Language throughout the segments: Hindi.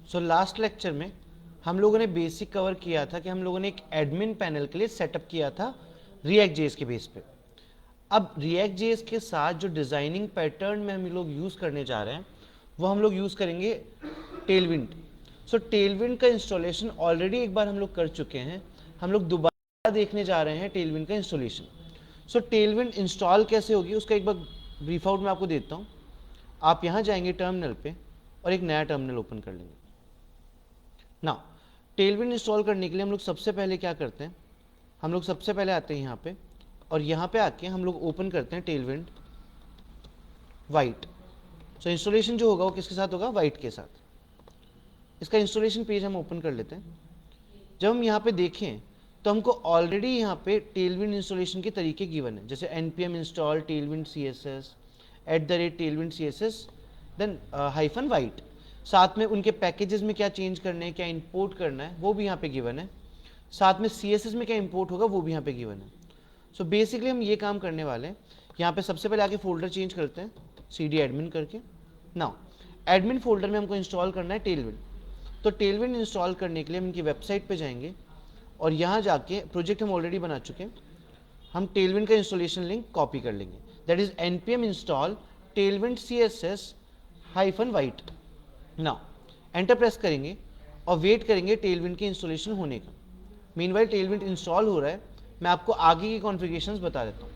सो लास्ट लेक्चर में हम लोगों ने बेसिक कवर किया था कि हम लोगों ने एक एडमिन पैनल के लिए सेटअप किया था रिएक्ट जेएस के बेस पे। अब रिएक्ट जेएस के साथ जो डिजाइनिंग पैटर्न में हम लोग यूज करने जा रहे हैं वो हम लोग यूज करेंगे टेलविंड। सो टेलविंड का इंस्टॉलेशन ऑलरेडी एक बार हम लोग कर चुके हैं, हम लोग दोबारा देखने जा रहे हैं टेलविंड का इंस्टॉलेशन। सो टेलविंड इंस्टॉल कैसे होगी उसका एक बार ब्रीफ आउट मैं आपको देता हूँ। आप यहाँ जाएंगे टर्मिनल पे और एक नया टर्मिनल ओपन कर लेंगे। ना टेलविंड इंस्टॉल करने के लिए हम लोग सबसे पहले क्या करते हैं, हम लोग सबसे पहले आते हैं यहाँ पे और यहाँ पे आके हम लोग ओपन करते हैं टेलविंड वाइट। सो इंस्टॉलेशन जो होगा वो किसके साथ होगा, वाइट के साथ। इसका इंस्टॉलेशन पेज हम ओपन कर लेते हैं। जब हम यहाँ पे देखें तो हमको ऑलरेडी यहाँ पे टेलविंड इंस्टॉलेशन के तरीके गिवन है, जैसे npm install tailwind css @tailwind css then hyphen white. साथ में उनके पैकेजेस में क्या चेंज करने हैं, क्या इंपोर्ट करना है वो भी यहाँ पे गिवन है। साथ में CSS में क्या इंपोर्ट होगा वो भी यहाँ पे गिवन है। सो बेसिकली हम ये काम करने वाले हैं। यहाँ पे सबसे पहले आके फोल्डर चेंज करते हैं cd admin करके। नाउ एडमिन फोल्डर में हमको इंस्टॉल करना है टेलविंड। तो टेलविंड इंस्टॉल करने के लिए हम इनकी वेबसाइट पे जाएंगे और यहाँ जाके प्रोजेक्ट हम ऑलरेडी बना चुके हैं, हम टेलविंड का इंस्टॉलेशन लिंक कॉपी कर लेंगे, that is npm install tailwind css -white। Now enter press करेंगे और वेट करेंगे टेलविंड के इंस्टॉलेशन होने का। मीनवाइल टेलविंड इंस्टॉल हो रहा है, मैं आपको आगे की कॉन्फ़िगरेशंस बता देता हूँ।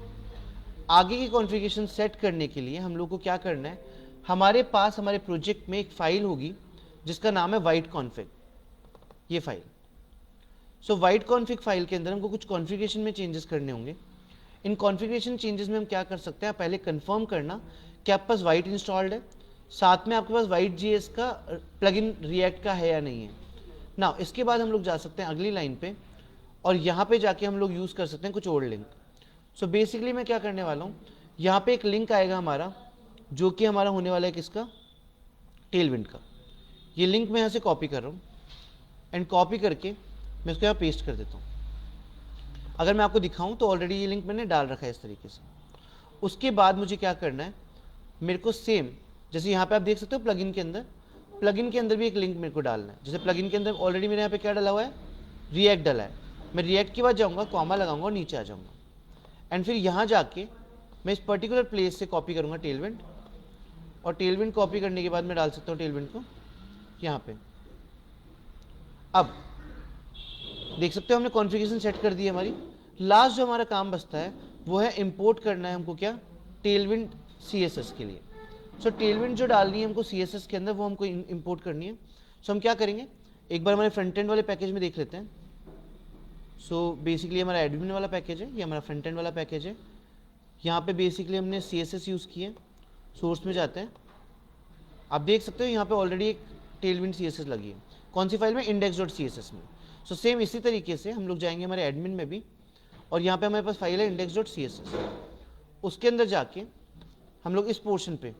आगे की कॉन्फ़िगरेशन सेट करने के लिए हम लोग को क्या करना है, हमारे पास हमारे प्रोजेक्ट में एक फाइल होगी जिसका नाम है वाइट कॉन्फ़िग, ये file. So white config file के अंदर हमको कुछ कॉन्फ़िगरेशन में चेंजेस करने होंगे। इन कॉन्फ़िगरेशन चेंजेस में हम क्या कर सकते हैं, पहले कंफर्म करना कि आपके पास वाइट इंस्टॉल्ड है, साथ में आपके पास वाइट जीएस का प्लगइन रिएक्ट का है या नहीं है ना। इसके बाद हम लोग जा सकते हैं अगली लाइन पे और यहाँ पे जाके हम लोग यूज़ कर सकते हैं कुछ और लिंक। सो बेसिकली मैं क्या करने वाला हूँ, यहाँ पे एक लिंक आएगा हमारा जो कि हमारा होने वाला है किसका, टेलविंड का। ये लिंक मैं यहाँ से कॉपी कर रहा हूँ एंड कॉपी करके मैं इसको यहाँ पेस्ट कर देता हूँ। अगर मैं आपको दिखाऊँ तो ऑलरेडी ये लिंक मैंने डाल रखा है इस तरीके से। उसके बाद मुझे क्या करना है, मेरे को सेम जैसे यहाँ पे आप देख सकते हो प्लगइन के अंदर भी एक लिंक मेरे को डालना है। जैसे प्लगइन के अंदर ऑलरेडी मेरे यहाँ पे क्या डाला हुआ है, रिएक्ट डाला है। मैं रिएक्ट के बाद जाऊँगा, कॉमा लगाऊंगा और नीचे आ जाऊँगा एंड फिर यहाँ जाके मैं इस पर्टिकुलर प्लेस से कॉपी करूँगा टेलविंड, और टेलविंड कॉपी करने के बाद मैं डाल सकता हूँ टेलविंड को यहाँ पे। अब देख सकते हो हमने कॉन्फ़िगरेशन सेट कर दी है हमारी। लास्ट जो हमारा काम बचता है वो है इंपोर्ट करना है हमको क्या, टेलविंड CSS के लिए। सो टेलविंड जो डालनी है हमको CSS के अंदर वो हमको इंपोर्ट करनी है। सो हम क्या करेंगे, एक बार हमारे फ्रंट एंड वाले पैकेज में देख लेते हैं। सो बेसिकली हमारा एडमिन वाला पैकेज है, ये हमारा फ्रंट एंड वाला पैकेज है। यहाँ पे बेसिकली हमने CSS यूज़ किए। सोर्स में जाते हैं, आप देख सकते हो यहाँ पे ऑलरेडी एक टेलविंड CSS लगी है। कौन सी फाइल में, index.css में। सो सेम इसी तरीके से हम लोग जाएंगे हमारे एडमिन में भी और यहाँ पे हमारे पास फाइल है index.css। उसके अंदर जाके हम लोग इस पोर्शन पे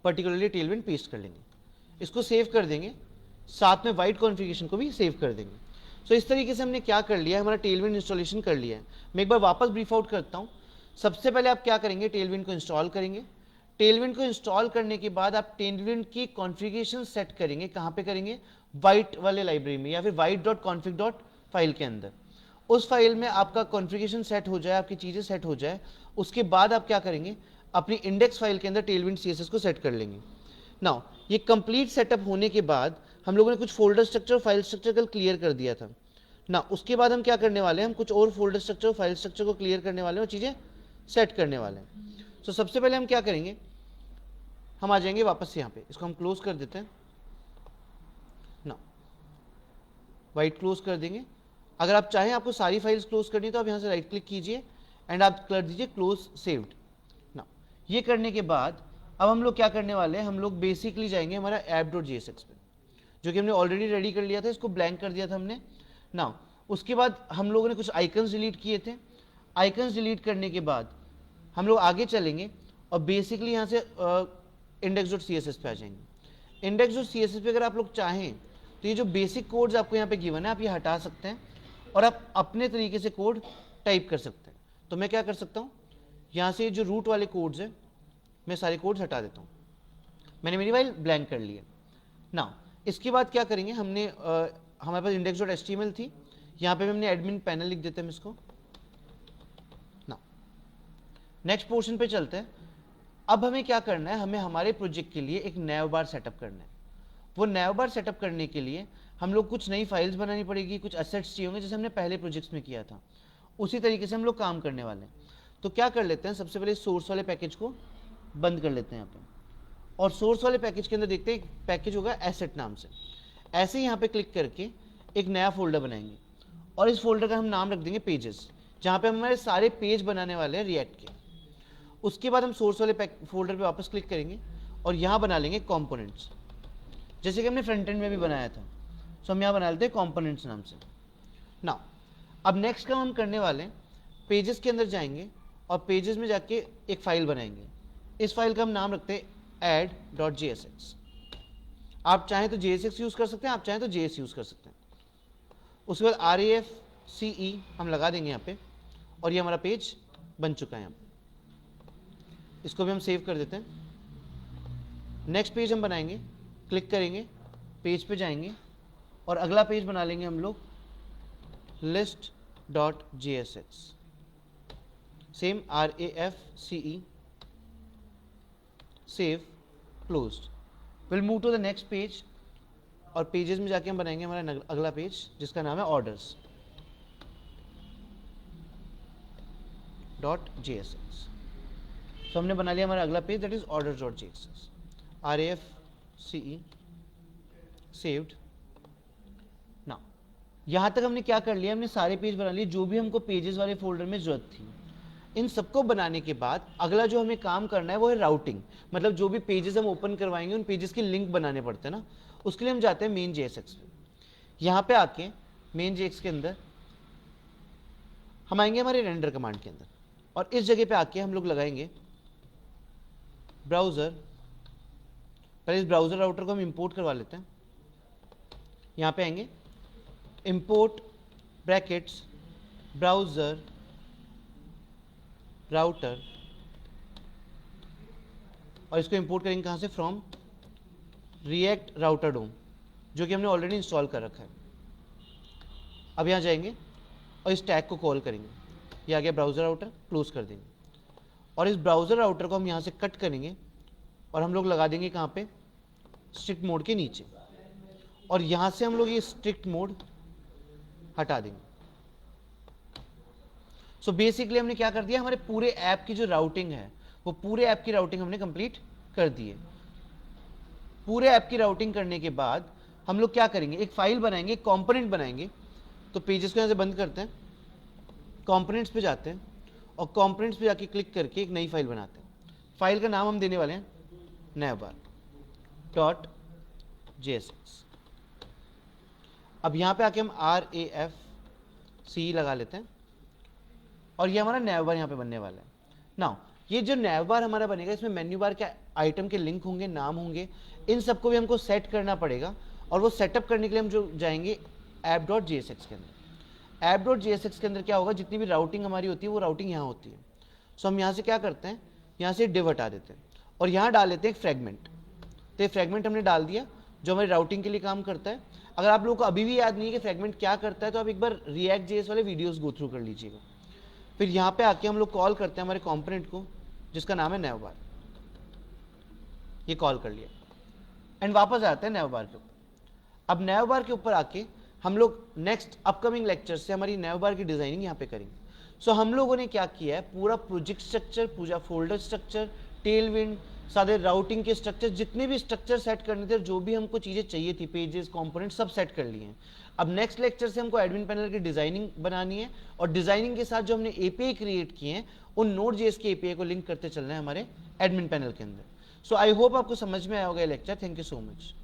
पर्टिकुलरली टेलविंड पेस्ट कर लेंगे, इसको सेव कर देंगे, साथ में वाइट कॉन्फ़िगरेशन को भी सेव कर देंगे। सो इस तरीके से हमने क्या कर लिया है, हमारा टेलविंड इंस्टॉलेशन कर लिया है। मैं एक बार वापस ब्रीफ आउट करता हूँ। सबसे पहले आप क्या करेंगे, टेलविंड को इंस्टॉल करेंगे। टेलविंड को इंस्टॉल करने के बाद आप टेलविंड की कॉन्फ़िगरेशन सेट करेंगे। कहाँ पे करेंगे, वाइट वाले लाइब्रेरी में या फिर white.config.file के अंदर। उस फाइल में आपका कॉन्फ़िगरेशन सेट हो जाए, आपकी चीज़ें सेट हो जाए, उसके बाद आप क्या करेंगे, अपनी इंडेक्स फाइल के अंदर टेलविंड CSS को सेट कर लेंगे। नाउ ये कंप्लीट सेटअप होने के बाद हम लोगों ने कुछ फोल्डर स्ट्रक्चर, फाइल स्ट्रक्चर कल क्लियर कर दिया था ना। उसके बाद हम क्या करने वाले हैं, हम कुछ और फोल्डर स्ट्रक्चर, फाइल स्ट्रक्चर को क्लियर करने वाले हैं और चीज़ें सेट करने वाले हैं। सो सबसे पहले हम क्या करेंगे, हम आ जाएंगे वापस से यहाँ पे, इसको हम क्लोज कर देते हैं ना, वाइट क्लोज कर देंगे। अगर आप चाहें आपको सारी फाइल्स क्लोज करनी है तो आप यहाँ से राइट क्लिक कीजिए एंड आप कर दीजिए क्लोज सेव्ड ना। ये करने के बाद अब हम लोग क्या करने वाले हैं, हम लोग बेसिकली जाएंगे हमारा app.jsx पे, जो कि हमने ऑलरेडी रेडी कर लिया था, इसको ब्लैंक कर दिया था हमने ना। उसके बाद हम लोगों ने कुछ आइकन्स डिलीट किए थे। आइकन्स डिलीट करने के बाद हम लोग आगे चलेंगे और बेसिकली यहाँ से index.css पे आ जाएंगे। index.css पे अगर आप लोग चाहें तो ये जो बेसिक कोड्स आपको यहाँ पे गिवन है आप ये हटा सकते हैं और आप अपने तरीके से कोड टाइप कर सकते हैं। तो मैं क्या कर सकता हूँ, यहाँ से जो रूट वाले कोड्स हैं मैं सारे कोड्स हटा देता हूँ। मैंने मेरी फाइल ब्लैंक कर ली है ना। इसके बाद क्या करेंगे, हमारे पास index.html थी, यहाँ पे भी हमने एडमिन पैनल लिख देते हैं इसको ना। नेक्स्ट पोर्शन पे चलते हैं। अब हमें क्या करना है, हमें हमारे प्रोजेक्ट के लिए एक नैव बार सेटअप करना है। वो नैव बार सेटअप करने के लिए हम लोग कुछ नई फाइल्स बनानी पड़ेगी, कुछ असेट्स चाहिए होंगे, जैसे हमने पहले प्रोजेक्ट्स में किया था उसी तरीके से हम लोग काम करने वाले हैं। तो क्या कर लेते हैं, सबसे पहले सोर्स वाले पैकेज को बंद कर लेते हैं यहाँ पे, और सोर्स वाले पैकेज के अंदर देखते हैं एक पैकेज होगा एसेट नाम से। ऐसे ही यहाँ पे क्लिक करके एक नया फोल्डर बनाएंगे और इस फोल्डर का हम नाम रख देंगे पेजेस, जहाँ पे हमारे सारे पेज बनाने वाले हैं रिएक्ट के। उसके बाद हम सोर्स वाले फोल्डर पे वापस क्लिक करेंगे और यहाँ बना लेंगे कंपोनेंट्स, जैसे कि हमने फ्रंट एंड में भी बनाया था। सो हम यहाँ बना लेते हैं कंपोनेंट्स नाम से ना। अब नेक्स्ट काम हम करने वाले हैं, पेजेस के अंदर जाएंगे और पेजेस में जाके एक फाइल बनाएंगे। इस फाइल का हम नाम रखते हैं add.jsx। आप चाहें तो JSX यूज़ कर सकते हैं, आप चाहें तो JS यूज़ कर सकते हैं। उसके बाद RAFCE हम लगा देंगे यहाँ पे, और ये हमारा पेज बन चुका है यहाँ पे। इसको भी हम सेव कर देते हैं। नेक्स्ट पेज हम बनाएंगे, क्लिक करेंगे, पेज पे जाएंगे और अगला पेज बना लेंगे हम लोग list.jsx। Same RAFCE, save, closed. Will move to the next page और पेजेस में जाके हम बनाएंगे हमारा अगला पेज जिसका नाम है orders.jsx। तो हमने बना लिया हमारा अगला page, that is orders.jsx। RAFCE, saved. ना यहाँ तक हमने क्या कर लिया, हमने सारे पेज बना लिए जो भी हमको पेजेस वाले फोल्डर में जरूरत थी। इन सबको बनाने के बाद अगला जो हमें काम करना है वो है राउटिंग, मतलब जो भी पेजेस हम ओपन करवाएंगे उन पेजेस के लिंक बनाने पड़ते हैं ना। उसके लिए हम जाते हैं मेन JSX पे। यहाँ पे आके मेन JSX के अंदर हम आएंगे हमारे रेंडर कमांड के अंदर, और इस जगह पे आके हम लोग लगाएंगे ब्राउज़र। पहले इस ब्राउज़र राउटर को हम इंपोर्ट करवा लेते हैं। यहाँ पे आएंगे इंपोर्ट ब्रैकेट्स ब्राउज़र राउटर, और इसको इंपोर्ट करेंगे कहाँ से, फ्रॉम रिएक्ट राउटर डोम, जो कि हमने ऑलरेडी इंस्टॉल कर रखा है। अब यहाँ जाएंगे और इस टैग को कॉल करेंगे, ये आ गया ब्राउज़र राउटर, क्लोज कर देंगे। और इस ब्राउज़र राउटर को हम यहाँ से कट करेंगे और हम लोग लगा देंगे कहाँ पे, स्ट्रिक्ट मोड के नीचे, और यहाँ से हम लोग ये स्ट्रिक्ट मोड हटा देंगे। सो बेसिकली हमने क्या कर दिया, हमारे पूरे ऐप की जो राउटिंग है वो पूरे ऐप की राउटिंग हमने कंप्लीट कर दी है। पूरे ऐप की राउटिंग करने के बाद हम लोग क्या करेंगे, एक फाइल बनाएंगे, एक कंपोनेंट बनाएंगे। तो पेजेस को यहाँ से बंद करते हैं, कंपोनेंट्स पे जाते हैं और कंपोनेंट्स पे जाके क्लिक करके एक नई फाइल बनाते हैं। फाइल का नाम हम देने वाले हैं navbar.jsx। अब यहाँ पे आके हम RAFCE लगा लेते हैं और ये हमारा नैवबार यहाँ पे बनने वाला है। नाउ ये जो नैवबार हमारा बनेगा, इसमें मेन्यू बार के आइटम के लिंक होंगे, नाम होंगे, इन सबको भी हमको सेट करना पड़ेगा। और वो सेटअप करने के लिए हम जो जाएंगे app.jsx के अंदर। app.jsx के अंदर क्या होगा, जितनी भी राउटिंग हमारी होती है वो राउटिंग यहाँ होती है। सो हम यहाँ से क्या करते हैं, यहाँ से डिव हटा देते हैं और यहाँ डाल लेते हैं एक फ्रेगमेंट। तो ये फ्रेगमेंट हमने डाल दिया जो हमारी राउटिंग के लिए काम करता है। अगर आप लोगों को अभी भी याद नहीं है कि फ्रेगमेंट क्या करता है, तो आप एक बार React.js वाले वीडियोस गो थ्रू कर लीजिएगा। फिर यहाँ पे आके हम लोग कॉल करते हैं हमारे कंपोनेंट को जिसका नाम है नैवबार। ये कॉल कर लिया एंड वापस आते हैं नैवबार के ऊपर। अब नैवबार के ऊपर आके हम लोग नेक्स्ट अपकमिंग लेक्चर से हमारी नैवबार की डिजाइनिंग यहाँ पे करेंगे। सो हम लोगों ने क्या किया है, पूरा प्रोजेक्ट स्ट्रक्चर, पूरा फोल्डर स्ट्रक्चर, टेलविंड, सारे राउटिंग के स्ट्रक्चर, जितने भी स्ट्रक्चर सेट करने थे, जो भी हमको चीज़ें चाहिए थी, पेजेस, कंपोनेंट, सब सेट कर लिए हैं। अब नेक्स्ट लेक्चर से हमको एडमिन पैनल की डिजाइनिंग बनानी है और डिजाइनिंग के साथ जो हमने एपीआई क्रिएट किए हैं उन Node.js के एपीआई को लिंक करते चलना है हमारे एडमिन पैनल के अंदर। सो आई होप आपको समझ में आया होगा ये lecture. Thank you so much.